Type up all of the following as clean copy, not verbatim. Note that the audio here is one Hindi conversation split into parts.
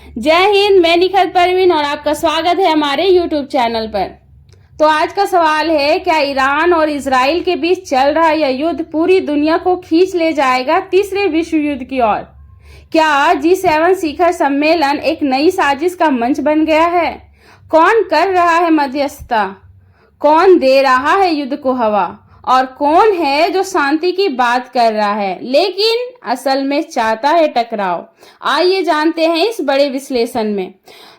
जय हिंद, मैं निखत परवीन और आपका स्वागत है हमारे यूट्यूब चैनल पर। तो आज का सवाल है, क्या ईरान और इजराइल के बीच चल रहा यह युद्ध पूरी दुनिया को खींच ले जाएगा तीसरे विश्व युद्ध की ओर? क्या G7 शिखर सम्मेलन एक नई साजिश का मंच बन गया है? कौन कर रहा है मध्यस्थता? कौन दे रहा है युद्ध को हवा? और कौन है जो शांति की बात कर रहा है लेकिन असल में चाहता है टकराव? आइए जानते हैं इस बड़े विश्लेषण में।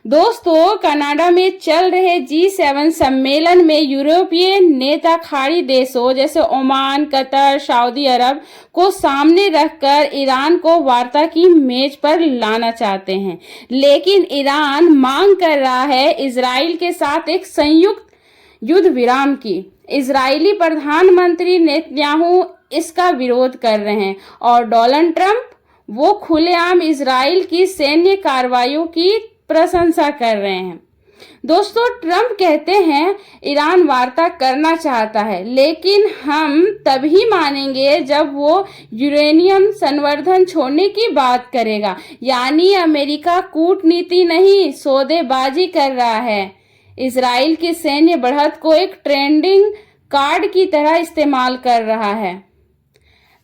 दोस्तों, कनाडा में चल रहे G7 सम्मेलन में यूरोपीय नेता खाड़ी देशों जैसे ओमान, कतर, सऊदी अरब को सामने रखकर ईरान को वार्ता की मेज पर लाना चाहते हैं, लेकिन ईरान मांग कर रहा है इजराइल के साथ एक संयुक्त युद्ध विराम की। इजरायली प्रधानमंत्री नेतन्याहू इसका विरोध कर रहे हैं और डोनाल्ड ट्रंप वो खुलेआम इजराइल की सैन्य कार्रवाइयों की प्रशंसा कर रहे हैं। दोस्तों, ट्रंप कहते हैं ईरान वार्ता करना चाहता है, लेकिन हम तभी मानेंगे जब वो यूरेनियम संवर्धन छोड़ने की बात करेगा। यानी अमेरिका कूटनीति नहीं, सौदेबाजी कर रहा है। इजराइल की सैन्य बढ़त को एक ट्रेंडिंग कार्ड की तरह इस्तेमाल कर रहा है।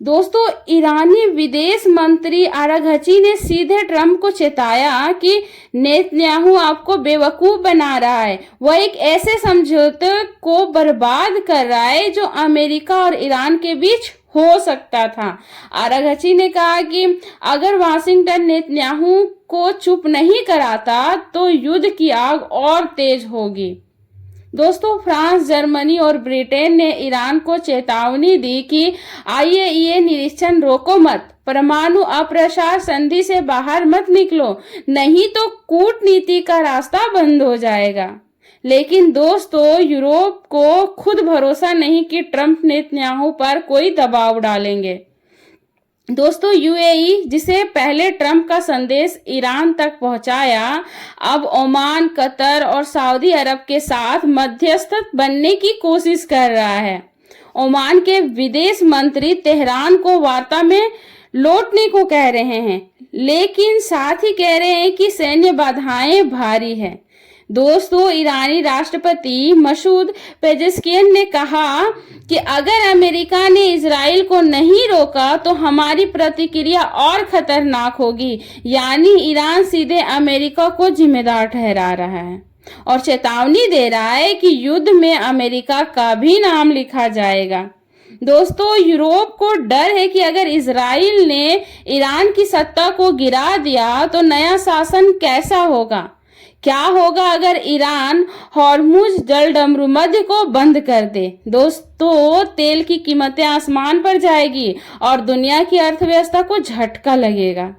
दोस्तों, ईरानी विदेश मंत्री आराघची ने सीधे ट्रंप को चेताया कि नेतन्याहू आपको बेवकूफ बना रहा है। वह एक ऐसे समझौते को बर्बाद कर रहा है जो अमेरिका और ईरान के बीच हो सकता था। आराघची ने कहा कि अगर वाशिंगटन नेतन्याहू को चुप नहीं कराता तो युद्ध की आग और तेज होगी। दोस्तों, फ्रांस, जर्मनी और ब्रिटेन ने ईरान को चेतावनी दी कि IAEA निरीक्षण रोको मत, परमाणु अप्रसार संधि से बाहर मत निकलो, नहीं तो कूटनीति का रास्ता बंद हो जाएगा। लेकिन दोस्तों, यूरोप को खुद भरोसा नहीं कि ट्रंप नेतन्याहू पर कोई दबाव डालेंगे। दोस्तों, UAE जिसे पहले ट्रंप का संदेश ईरान तक पहुंचाया, अब ओमान, कतर और सऊदी अरब के साथ मध्यस्थ बनने की कोशिश कर रहा है। ओमान के विदेश मंत्री तेहरान को वार्ता में लौटने को कह रहे हैं, लेकिन साथ ही कह रहे हैं कि सैन्य बाधाएं भारी है। दोस्तों, ईरानी राष्ट्रपति मसूद पेजेश्कियन ने कहा कि अगर अमेरिका ने इजराइल को नहीं रोका तो हमारी प्रतिक्रिया और खतरनाक होगी। यानी ईरान सीधे अमेरिका को जिम्मेदार ठहरा रहा है और चेतावनी दे रहा है कि युद्ध में अमेरिका का भी नाम लिखा जाएगा। दोस्तों, यूरोप को डर है कि अगर इजराइल ने ईरान की सत्ता को गिरा दिया तो नया शासन कैसा होगा? क्या होगा अगर ईरान हॉर्मुज जलडमरूमध्य को बंद कर दे? दोस्तों, तेल की कीमतें आसमान पर जाएगी और दुनिया की अर्थव्यवस्था को झटका लगेगा।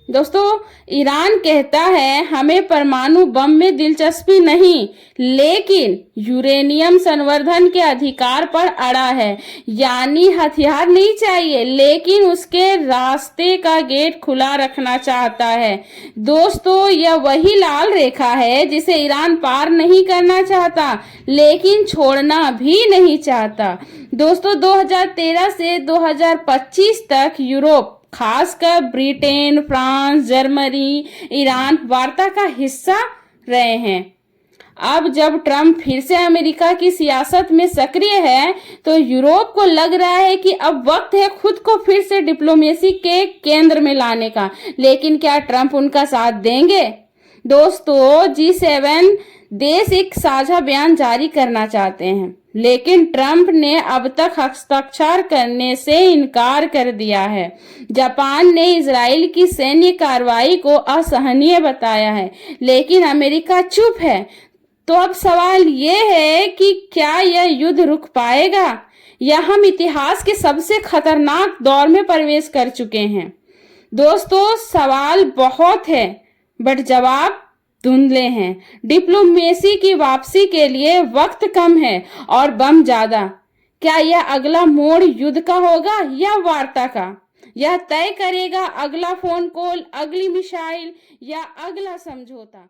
दोस्तों, ईरान कहता है हमें परमाणु बम में दिलचस्पी नहीं, लेकिन यूरेनियम संवर्धन के अधिकार पर अड़ा है। यानी हथियार नहीं चाहिए, लेकिन उसके रास्ते का गेट खुला रखना चाहता है। दोस्तों, यह वही लाल रेखा है जिसे ईरान पार नहीं करना चाहता, लेकिन छोड़ना भी नहीं चाहता। दोस्तों, 2013 से 2025 तक यूरोप, खासकर ब्रिटेन, फ्रांस, जर्मनी, ईरान वार्ता का हिस्सा रहे हैं। अब जब ट्रंप फिर से अमेरिका की सियासत में सक्रिय है तो यूरोप को लग रहा है कि अब वक्त है खुद को फिर से डिप्लोमेसी के केंद्र में लाने का। लेकिन क्या ट्रंप उनका साथ देंगे? दोस्तों, G7 देश एक साझा बयान जारी करना चाहते हैं, लेकिन ट्रंप ने अब तक हस्ताक्षर करने से इनकार कर दिया है। जापान ने इजराइल की सैन्य कार्रवाई को असहनीय बताया है, लेकिन अमेरिका चुप है। तो अब सवाल ये है कि क्या यह युद्ध रुक पाएगा या हम इतिहास के सबसे खतरनाक दौर में प्रवेश कर चुके हैं? दोस्तों, सवाल बहुत है बट जवाब धुंधले हैं। डिप्लोमेसी की वापसी के लिए वक्त कम है और बम ज्यादा। क्या यह अगला मोड़ युद्ध का होगा या वार्ता का? यह तय करेगा अगला फोन कॉल, अगली मिसाइल या अगला समझौता।